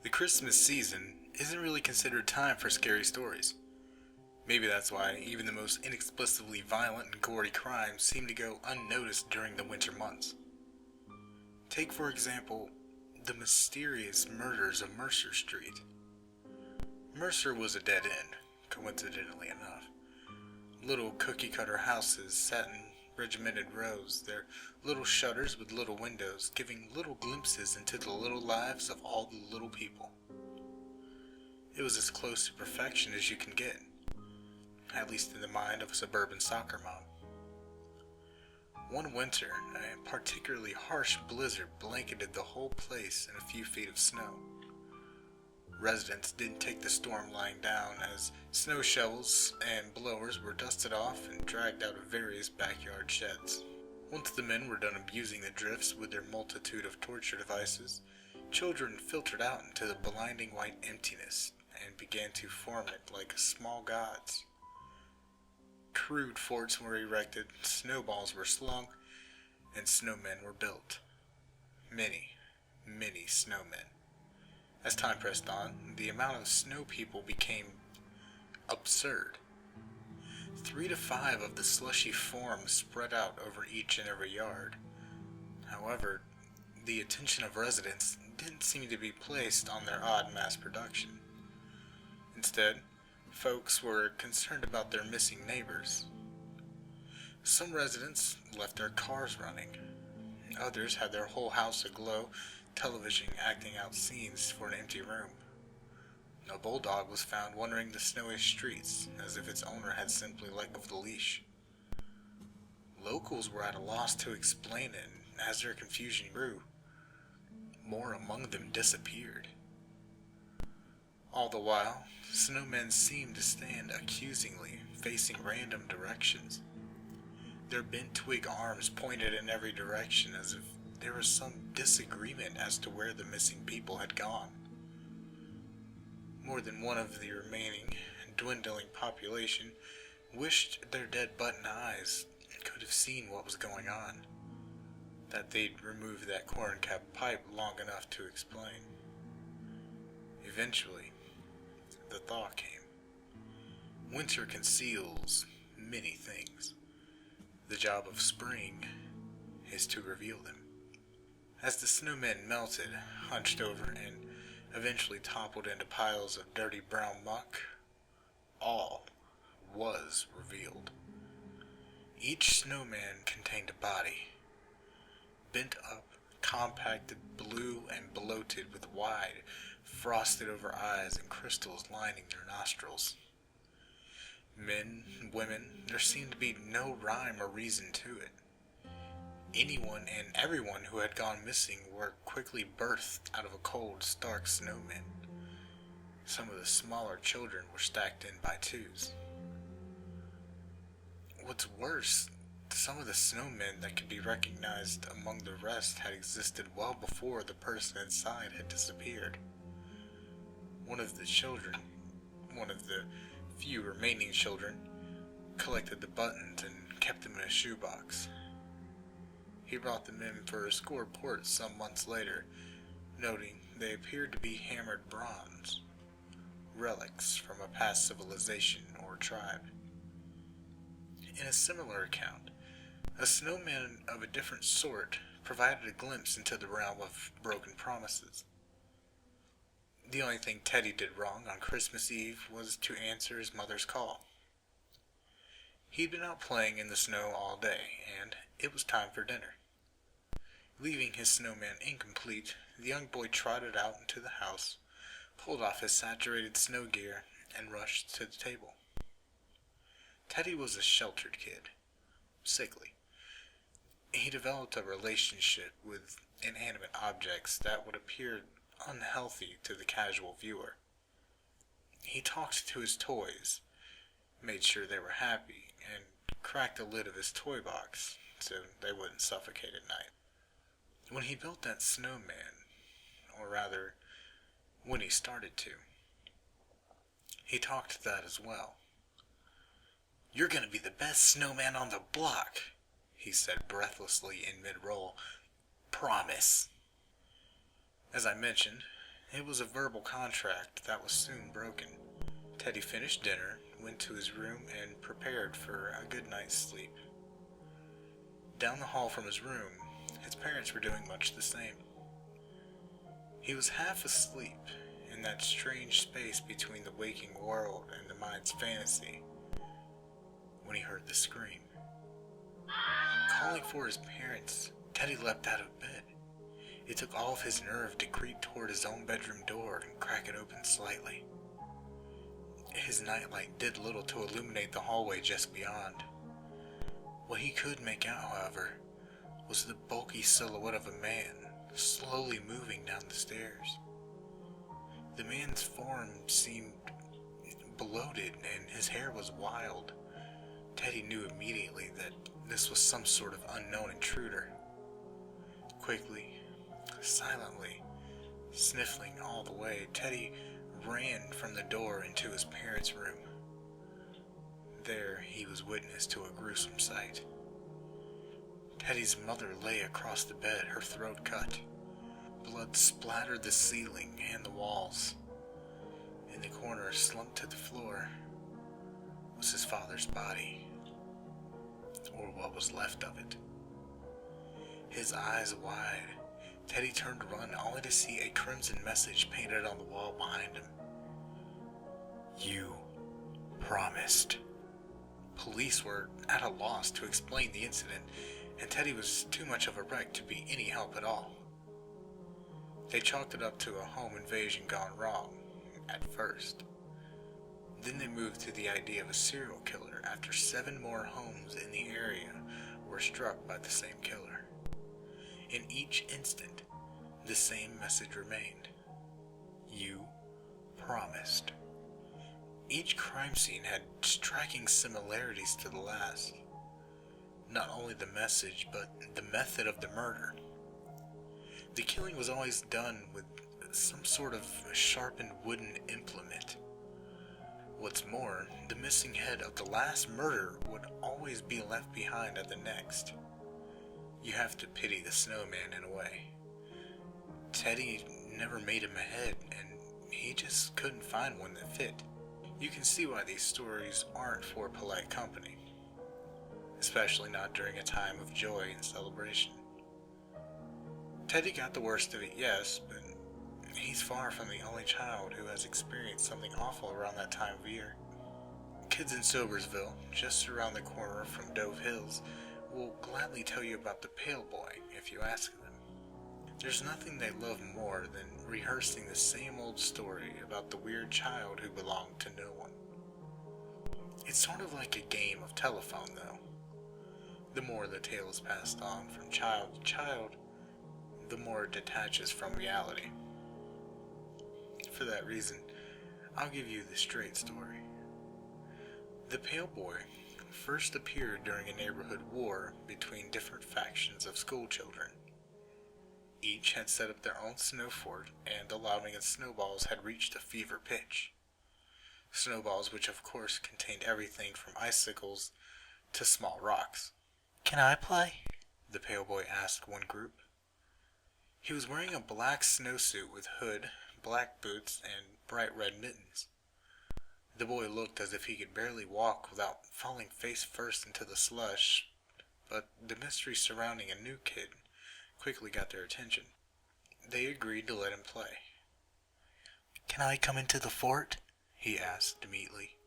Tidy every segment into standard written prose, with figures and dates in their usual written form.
The Christmas season isn't really considered time for scary stories. Maybe that's why even the most inexplicably violent and gory crimes seem to go unnoticed during the winter months. Take, for example, the mysterious murders of Mercer Street. Mercer was a dead end, coincidentally enough. Little cookie-cutter houses sat in regimented rows, their little shutters with little windows, giving little glimpses into the little lives of all the little people. It was as close to perfection as you can get, at least in the mind of a suburban soccer mom. One winter, a particularly harsh blizzard blanketed the whole place in a few feet of snow. Residents didn't take the storm lying down, as snow shovels and blowers were dusted off and dragged out of various backyard sheds. Once the men were done abusing the drifts with their multitude of torture devices, children filtered out into the blinding white emptiness and began to form it like small gods. Crude forts were erected, snowballs were slung, and snowmen were built. Many, many snowmen. As time pressed on, the amount of snow people became absurd. 3 to 5 of the slushy forms spread out over each and every yard. However, the attention of residents didn't seem to be placed on their odd mass production. Instead, folks were concerned about their missing neighbors. Some residents left their cars running. Others had their whole house aglow, television acting out scenes for an empty room. A bulldog was found wandering the snowy streets as if its owner had simply let go of the leash. Locals were at a loss to explain it, and as their confusion grew, more among them disappeared. All the while, snowmen seemed to stand accusingly, facing random directions. Their bent twig arms pointed in every direction as if there was some disagreement as to where the missing people had gone. More than one of the remaining dwindling population wished their dead button eyes could have seen what was going on, that they'd removed that corn-cob pipe long enough to explain. Eventually, the thaw came. Winter conceals many things. The job of spring is to reveal them. As the snowmen melted, hunched over, and eventually toppled into piles of dirty brown muck, all was revealed. Each snowman contained a body, bent up, compacted, blue, and bloated with wide, frosted-over eyes and crystals lining their nostrils. Men, women, there seemed to be no rhyme or reason to it. Anyone and everyone who had gone missing were quickly birthed out of a cold, stark snowman. Some of the smaller children were stacked in by twos. What's worse, some of the snowmen that could be recognized among the rest had existed well before the person inside had disappeared. One of the few remaining children, collected the buttons and kept them in a shoebox. He brought them in for a score report some months later, noting they appeared to be hammered bronze, relics from a past civilization or tribe. In a similar account, a snowman of a different sort provided a glimpse into the realm of broken promises. The only thing Teddy did wrong on Christmas Eve was to answer his mother's call. He'd been out playing in the snow all day, and it was time for dinner. Leaving his snowman incomplete, the young boy trotted out into the house, pulled off his saturated snow gear, and rushed to the table. Teddy was a sheltered kid, sickly. He developed a relationship with inanimate objects that would appear unhealthy to the casual viewer. He talked to his toys, made sure they were happy, and cracked the lid of his toy box so they wouldn't suffocate at night. When he built that snowman, or rather, when he started to, he talked to that as well. "You're gonna be the best snowman on the block," he said breathlessly in mid-roll. "Promise." As I mentioned, It was a verbal contract that was soon broken. Teddy finished dinner, went to his room, and prepared for a good night's sleep. Down the hall from his room, his parents were doing much the same. He was half asleep in that strange space between the waking world and the mind's fantasy when he heard the scream. Calling for his parents, Teddy leapt out of bed. It took all of his nerve to creep toward his own bedroom door and crack it open slightly. His nightlight did little to illuminate the hallway just beyond. What he could make out, however, was the bulky silhouette of a man slowly moving down the stairs. The man's form seemed bloated and his hair was wild. Teddy knew immediately that this was some sort of unknown intruder. Quickly, silently, sniffling all the way, Teddy ran from the door into his parents' room. There he was witness to a gruesome sight. Teddy's mother lay across the bed, her throat cut. Blood splattered the ceiling and the walls. In the corner, slumped to the floor, was his father's body, or what was left of it. His eyes wide, Teddy turned to run, only to see a crimson message painted on the wall behind him. "You promised." Police were at a loss to explain the incident, and Teddy was too much of a wreck to be any help at all. They chalked it up to a home invasion gone wrong, at first. Then they moved to the idea of a serial killer after 7 more homes in the area were struck by the same killer. In each instant, the same message remained. You promised. Each crime scene had striking similarities to the last. Not only the message, but the method of the murder. The killing was always done with some sort of sharpened wooden implement. What's more, the missing head of the last murder would always be left behind at the next. You have to pity the snowman in a way. Teddy never made him a head, and he just couldn't find one that fit. You can see why these stories aren't for polite company, especially not during a time of joy and celebration. Teddy got the worst of it, yes, but he's far from the only child who has experienced something awful around that time of year. Kids in Sobersville, just around the corner from Dove Hills, will gladly tell you about the Pale Boy if you ask them. There's nothing they love more than rehearsing the same old story about the weird child who belonged to no one. It's sort of like a game of telephone, though. The more the tale is passed on from child to child, the more it detaches from reality. For that reason, I'll give you the straight story. The Pale Boy first appeared during a neighborhood war between different factions of school children. Each had set up their own snow fort, and the lobbing of snowballs had reached a fever pitch. Snowballs which of course contained everything from icicles to small rocks. "Can I play?" the Pale Boy asked one group. He was wearing a black snowsuit with hood, black boots, and bright red mittens. The boy looked as if he could barely walk without falling face first into the slush, but the mystery surrounding a new kid quickly got their attention. They agreed to let him play. "Can I come into the fort?" he asked immediately.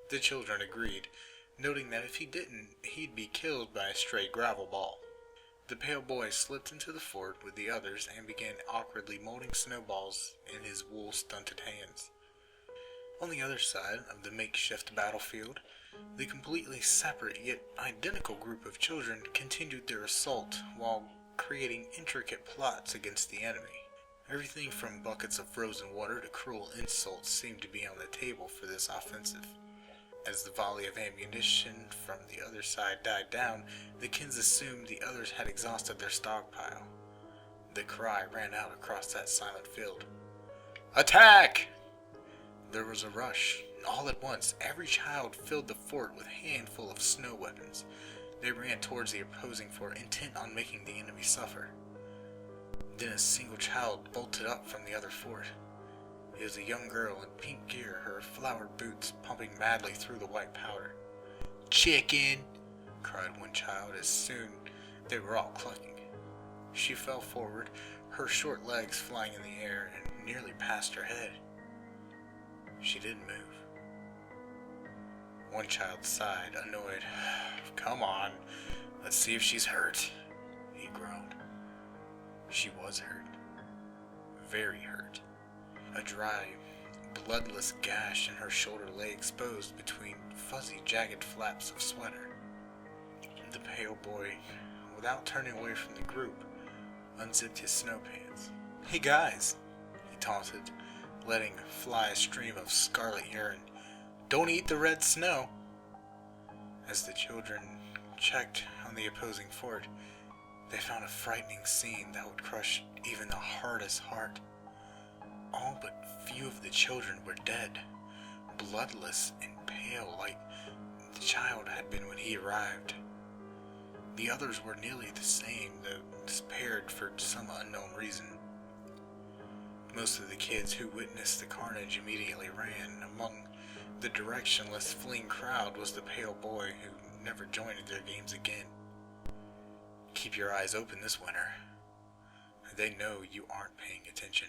The children agreed, noting that if he didn't, he'd be killed by a stray gravel ball. The Pale Boy slipped into the fort with the others and began awkwardly molding snowballs in his wool-stunted hands. On the other side of the makeshift battlefield, the completely separate yet identical group of children continued their assault while creating intricate plots against the enemy. Everything from buckets of frozen water to cruel insults seemed to be on the table for this offensive. As the volley of ammunition from the other side died down, the kids assumed the others had exhausted their stockpile. The cry ran out across that silent field. "Attack!" There was a rush. All at once, every child filled the fort with a handful of snow weapons. They ran towards the opposing fort, intent on making the enemy suffer. Then a single child bolted up from the other fort. It was a young girl in pink gear, her flowered boots pumping madly through the white powder. "Chicken!" cried one child as soon they were all clucking. She fell forward, her short legs flying in the air, and nearly past her head. She didn't move. One child sighed, annoyed. "Come on, let's see if she's hurt," he groaned. She was hurt. Very hurt. A dry, bloodless gash in her shoulder lay exposed between fuzzy, jagged flaps of sweater. The pale boy, without turning away from the group, unzipped his snow pants. "Hey guys," he taunted, letting fly a stream of scarlet urine. "Don't eat the red snow." As the children checked on the opposing fort, they found a frightening scene that would crush even the hardest heart. All but few of the children were dead, bloodless and pale like the child had been when he arrived. The others were nearly the same, though despaired for some unknown reason. Most of the kids who witnessed the carnage immediately ran. Among the directionless, fleeing crowd was the pale boy who never joined their games again. Keep your eyes open this winter. They know you aren't paying attention.